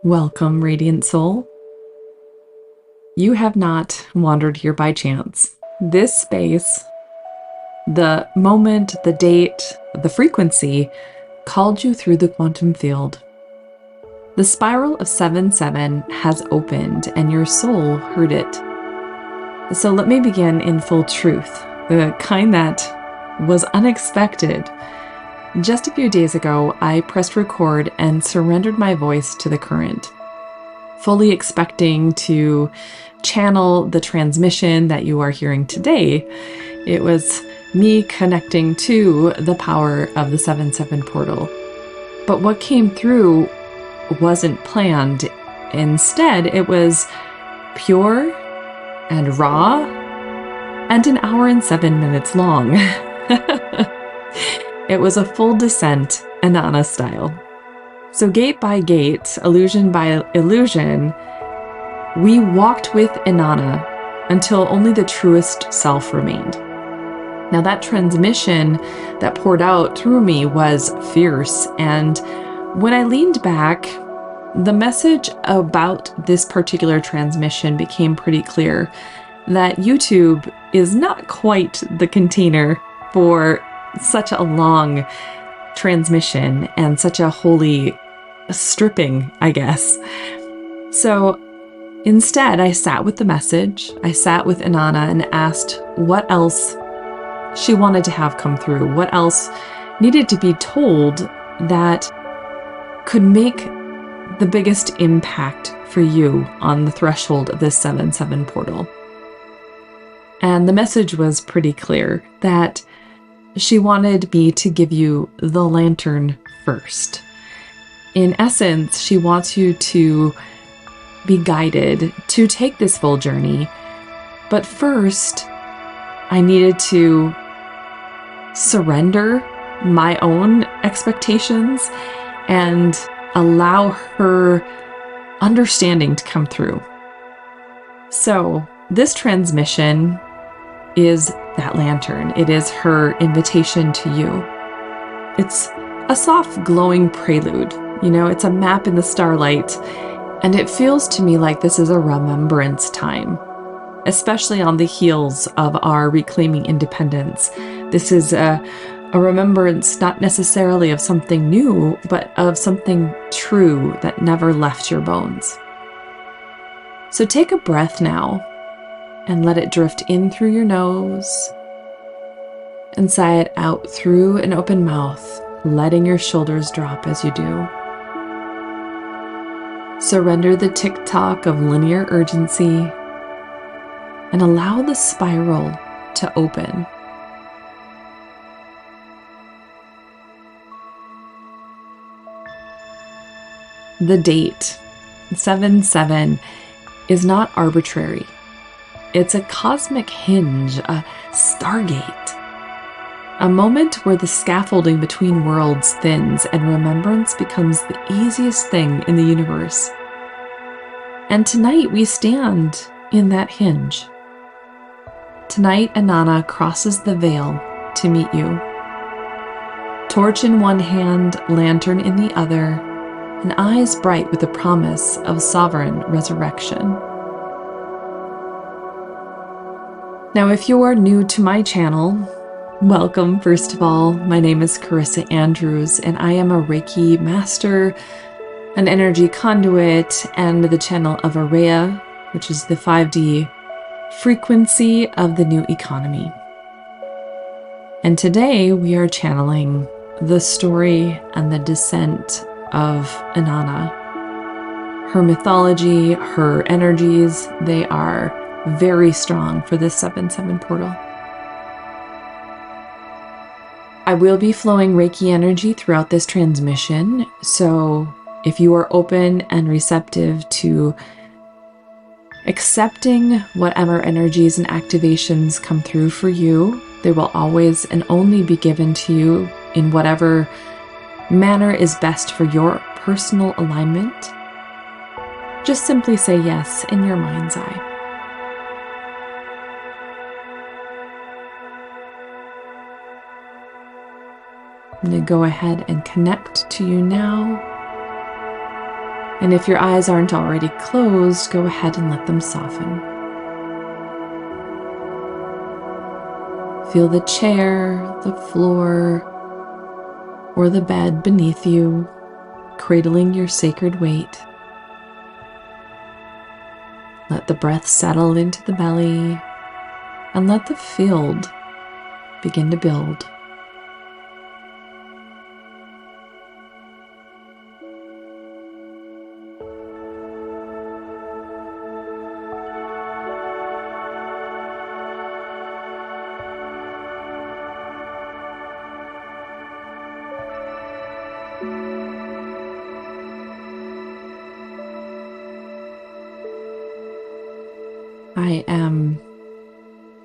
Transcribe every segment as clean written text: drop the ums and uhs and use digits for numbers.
Welcome, Radiant Soul. You have not wandered here by chance. This space, the moment, the date, the frequency, called you through the quantum field. The spiral of 7-7 has opened and your soul heard it. So let me begin in full truth, the kind that was unexpected. Just a few days ago, I pressed record and surrendered my voice to the current, fully expecting to channel the transmission that you are hearing today. It was me connecting to the power of the 7-7 portal. But what came through wasn't planned. Instead, it was pure and raw and an hour and 7 minutes long. It was a full descent, Inanna style. So gate by gate, illusion by illusion, we walked with Inanna until only the truest self remained. Now that transmission that poured out through me was fierce, and when I leaned back, the message about this particular transmission became pretty clear, that YouTube is not quite the container for such a long transmission and such a holy stripping, I guess. So instead, I sat with the message, I sat with Inanna and asked what else she wanted to have come through, what else needed to be told that could make the biggest impact for you on the threshold of this 7-7 portal. And the message was pretty clear that she wanted me to give you the lantern first. In essence, she wants you to be guided to take this full journey. But first, I needed to surrender my own expectations and allow her understanding to come through. So this transmission is that lantern. It is her invitation to you. It's a soft glowing prelude. It's a map in the starlight, and it feels to me like this is a remembrance time, especially on the heels of our reclaiming independence. This is a remembrance not necessarily of something new, but of something true that never left your bones. So take a breath now and let it drift in through your nose and sigh it out through an open mouth, letting your shoulders drop as you do. Surrender the tick-tock of linear urgency and allow the spiral to open. The date, 7-7, is not arbitrary. It's a cosmic hinge, a stargate, a moment where the scaffolding between worlds thins and remembrance becomes the easiest thing in the universe. And tonight we stand in that hinge. Tonight Inanna crosses the veil to meet you. Torch in one hand, lantern in the other, and eyes bright with the promise of sovereign resurrection. Now, if you are new to my channel, welcome, first of all. My name is Carissa Andrews, and I am a Reiki master, an energy conduit, and the channel of Aureya, which is the 5D frequency of the new economy. And today we are channeling the story and the descent of Inanna. Her mythology, her energies, they are very strong for this 7-7 portal. I will be flowing Reiki energy throughout this transmission, so if you are open and receptive to accepting whatever energies and activations come through for you, they will always and only be given to you in whatever manner is best for your personal alignment. Just simply say yes in your mind's eye. I'm going to go ahead and connect to you now. And if your eyes aren't already closed, go ahead and let them soften. Feel the chair, the floor, or the bed beneath you, cradling your sacred weight. Let the breath settle into the belly, and let the field begin to build. I am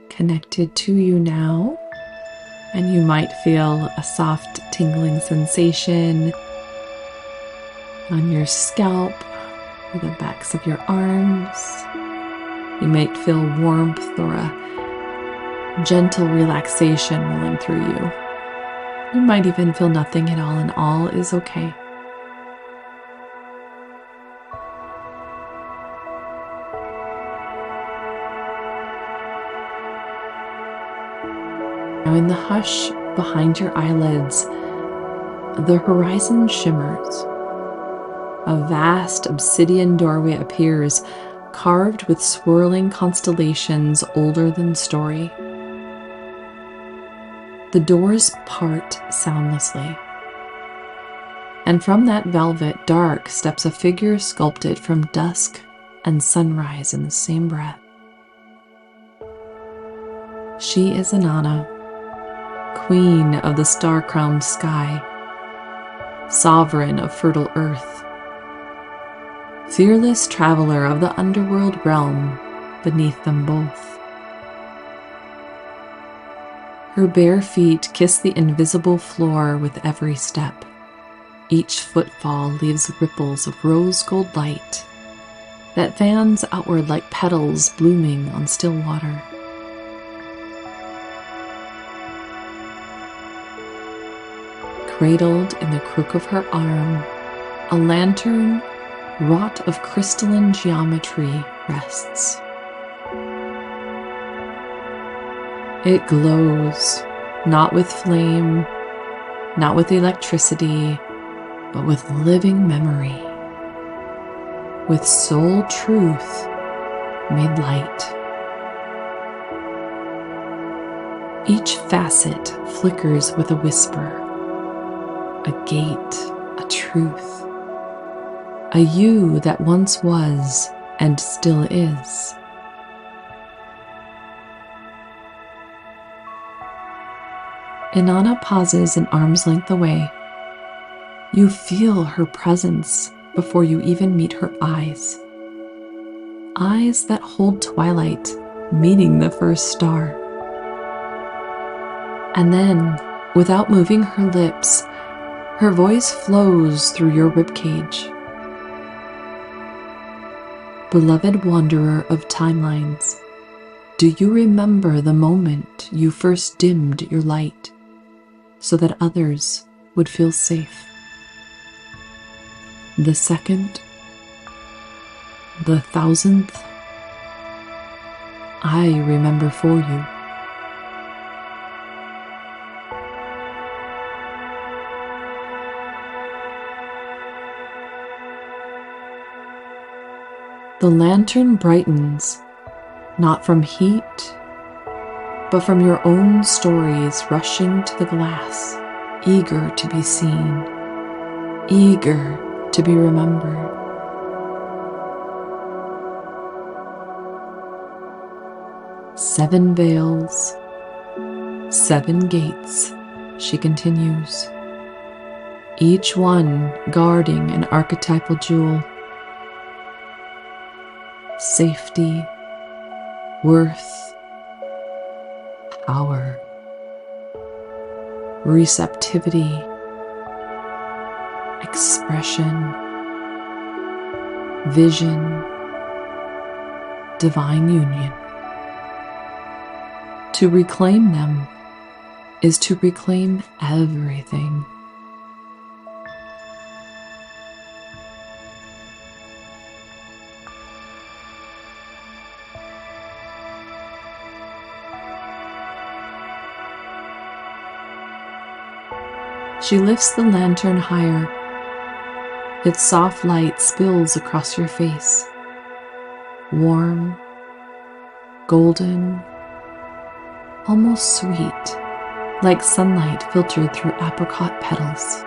connected to you now, and you might feel a soft tingling sensation on your scalp or the backs of your arms. You might feel warmth or a gentle relaxation rolling through you. You might even feel nothing at all, and all is okay. Now, in the hush behind your eyelids, the horizon shimmers. A vast obsidian doorway appears, carved with swirling constellations older than story. The doors part soundlessly, and from that velvet dark steps a figure sculpted from dusk and sunrise in the same breath. She is Inanna, queen of the star-crowned sky, sovereign of fertile earth, fearless traveler of the underworld realm beneath them both. Her bare feet kiss the invisible floor with every step. Each footfall leaves ripples of rose gold light that fans outward like petals blooming on still water. Cradled in the crook of her arm, a lantern wrought of crystalline geometry rests. It glows, not with flame, not with electricity, but with living memory, with soul truth made light. Each facet flickers with a whisper, a gate, a truth, a you that once was and still is. Inanna pauses an arm's length away. You feel her presence before you even meet her eyes. Eyes that hold twilight, meeting the first star. And then, without moving her lips, her voice flows through your ribcage. Beloved wanderer of timelines, do you remember the moment you first dimmed your light so that others would feel safe? The second, the 1000th, I remember for you. The lantern brightens, not from heat, but from your own stories rushing to the glass, eager to be seen, eager to be remembered. Seven veils, 7 gates, she continues, each one guarding an archetypal jewel. Safety, worth, power, receptivity, expression, vision, divine union. To reclaim them is to reclaim everything. She lifts the lantern higher. Its soft light spills across your face. Warm, golden, almost sweet, like sunlight filtered through apricot petals.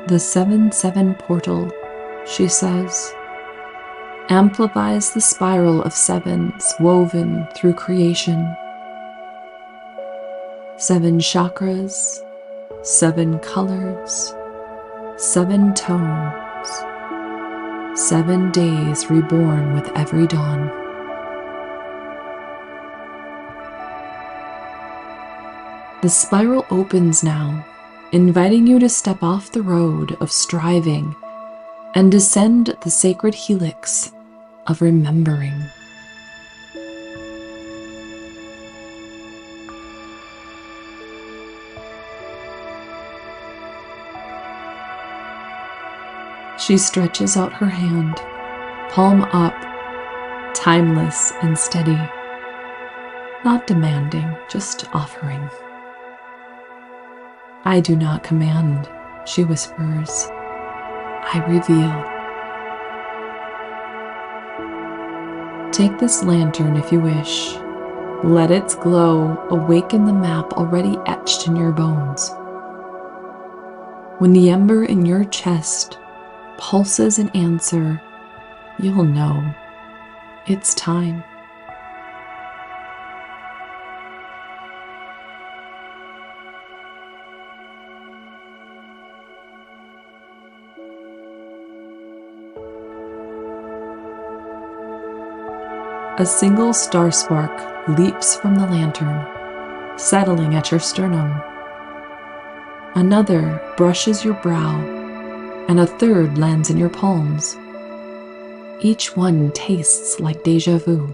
The 7-7 portal, she says, amplifies the spiral of sevens woven through creation. 7 chakras, 7 colors, 7 tones, 7 days reborn with every dawn. The spiral opens now, inviting you to step off the road of striving and descend the sacred helix of remembering. She stretches out her hand, palm up, timeless and steady, not demanding, just offering. I do not command, she whispers. I reveal. Take this lantern if you wish. Let its glow awaken the map already etched in your bones. When the ember in your chest pulses an answer, you'll know it's time. A single star spark leaps from the lantern, settling at your sternum. Another brushes your brow, and a third lands in your palms. Each one tastes like déjà vu.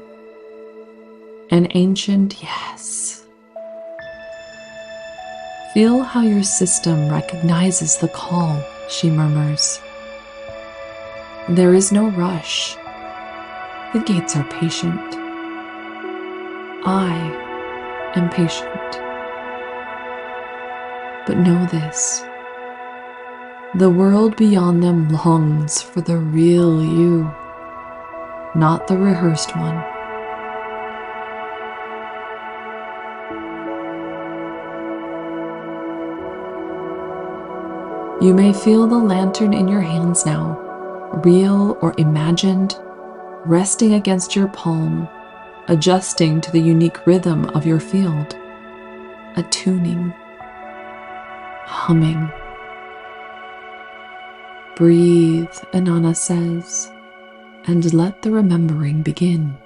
An ancient yes. Feel how your system recognizes the call, she murmurs. There is no rush. The gates are patient. I am patient. But know this. The world beyond them longs for the real you, not the rehearsed one. You may feel the lantern in your hands now, real or imagined, resting against your palm, adjusting to the unique rhythm of your field, attuning, humming. Breathe, Inanna says, and let the remembering begin.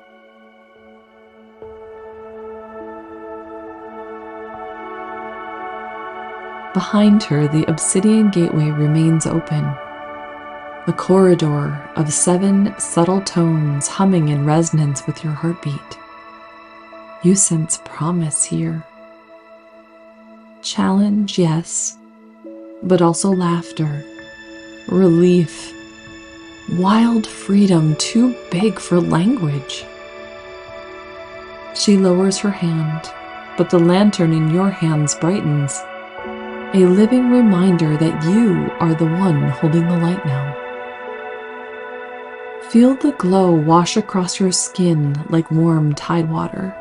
Behind her, the obsidian gateway remains open. A corridor of 7 subtle tones humming in resonance with your heartbeat. You sense promise here. Challenge, yes, but also laughter, relief, wild freedom too big for language. She lowers her hand, but the lantern in your hands brightens, a living reminder that you are the one holding the light now. Feel the glow wash across your skin like warm tide water,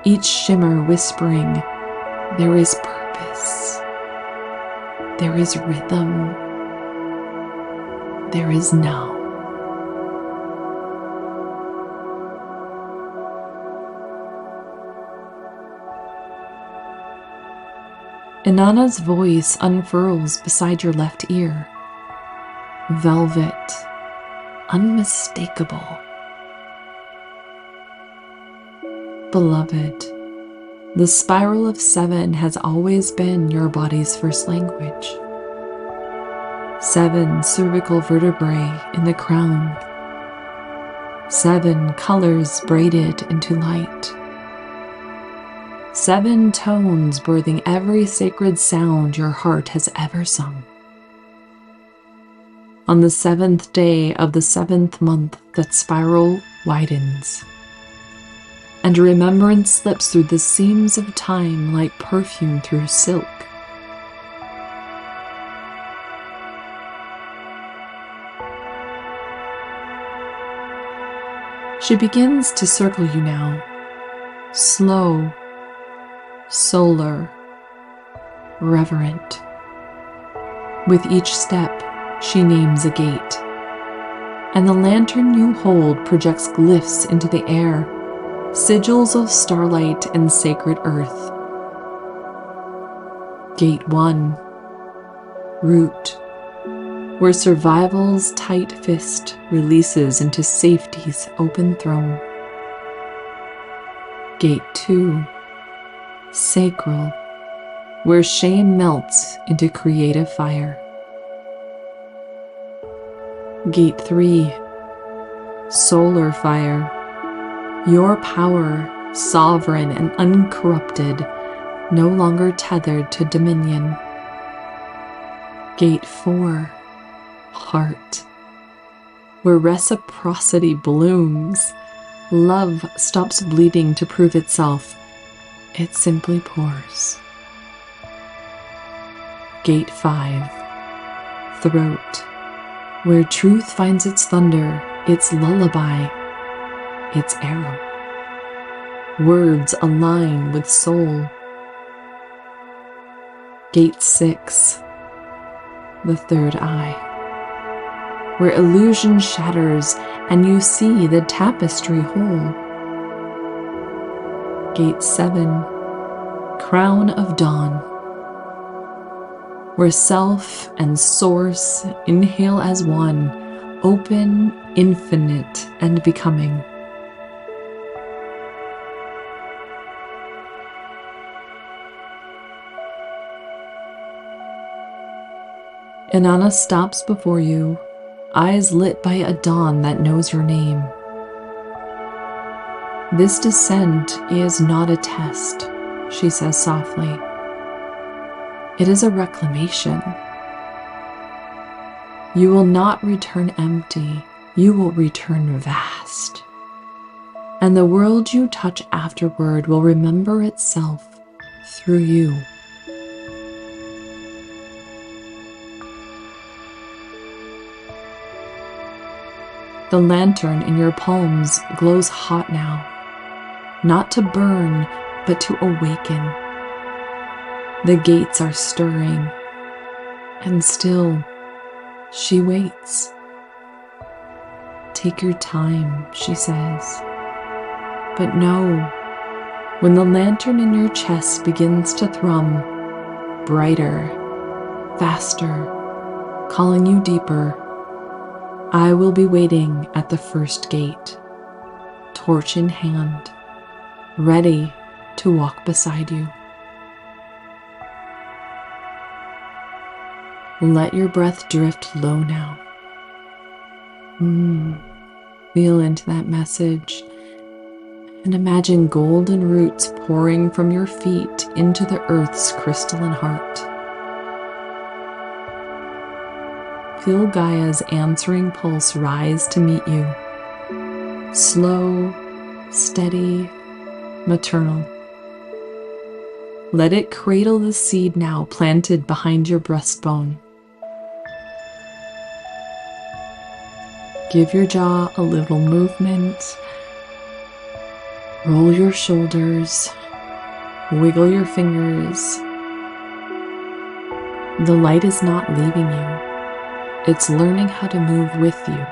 each shimmer whispering, there is purpose, there is rhythm, there is now. Inanna's voice unfurls beside your left ear. Velvet, unmistakable. Beloved, the spiral of 7 has always been your body's first language. 7 cervical vertebrae in the crown. 7 colors braided into light. 7 tones birthing every sacred sound your heart has ever sung. On the 7th day of the 7th month, that spiral widens, and remembrance slips through the seams of time like perfume through silk. She begins to circle you now, slow, solar, reverent. With each step, she names a gate, and the lantern you hold projects glyphs into the air, sigils of starlight and sacred earth. Gate 1, root, where survival's tight fist releases into safety's open throne. Gate 2, sacral, where shame melts into creative fire. Gate 3, solar fire, your power, sovereign and uncorrupted, no longer tethered to dominion. Gate 4, heart, where reciprocity blooms, love stops bleeding to prove itself, it simply pours. Gate 5, throat, where truth finds its thunder, its lullaby, its arrow. Words align with soul. Gate 6, the third eye, where illusion shatters and you see the tapestry whole. Gate 7, crown of dawn, where self and source inhale as one, open, infinite, and becoming. Inanna stops before you, eyes lit by a dawn that knows your name. This descent is not a test, she says softly. It is a reclamation. You will not return empty, you will return vast. And the world you touch afterward will remember itself through you. The lantern in your palms glows hot now, not to burn, but to awaken. The gates are stirring, and still she waits. Take your time, she says. But know, when the lantern in your chest begins to thrum, brighter, faster, calling you deeper, I will be waiting at the first gate, torch in hand, ready to walk beside you. Let your breath drift low now. Feel into that message and imagine golden roots pouring from your feet into the earth's crystalline heart. Feel Gaia's answering pulse rise to meet you. Slow, steady, maternal. Let it cradle the seed now planted behind your breastbone. Give your jaw a little movement. Roll your shoulders. Wiggle your fingers. The light is not leaving you. It's learning how to move with you.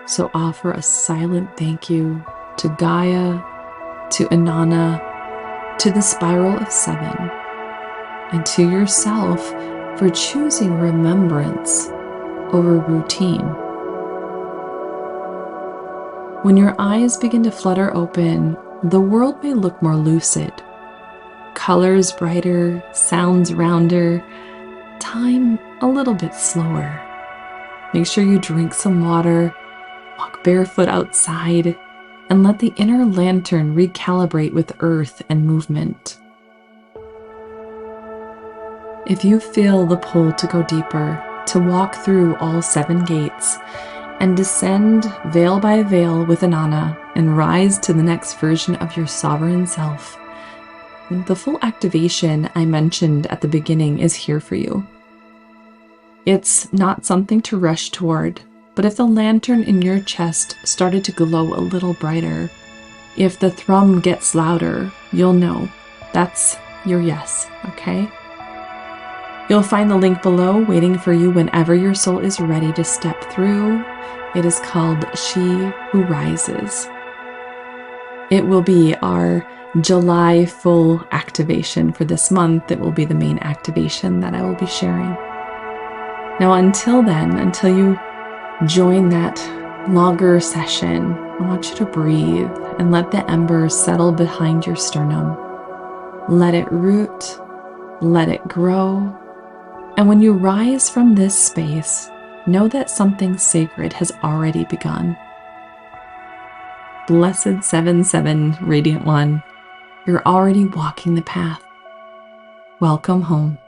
So offer a silent thank you to Gaia, to Inanna, to the Spiral of 7, and to yourself for choosing remembrance over routine. When your eyes begin to flutter open, the world may look more lucid. Colors brighter, sounds rounder, time a little bit slower. Make sure you drink some water, walk barefoot outside, and let the inner lantern recalibrate with earth and movement. If you feel the pull to go deeper, to walk through all 7 gates and descend veil by veil with Inanna and rise to the next version of your sovereign self, the full activation I mentioned at the beginning is here for you. It's not something to rush toward, but if the lantern in your chest started to glow a little brighter, if the thrum gets louder, you'll know that's your yes, okay? You'll find the link below waiting for you whenever your soul is ready to step through. It is called She Who Rises. It will be our July full activation for this month. It will be the main activation that I will be sharing. Now, until then, until you join that longer session, I want you to breathe and let the embers settle behind your sternum. Let it root, let it grow. And when you rise from this space, know that something sacred has already begun. Blessed 7-7, Radiant One, you're already walking the path. Welcome home.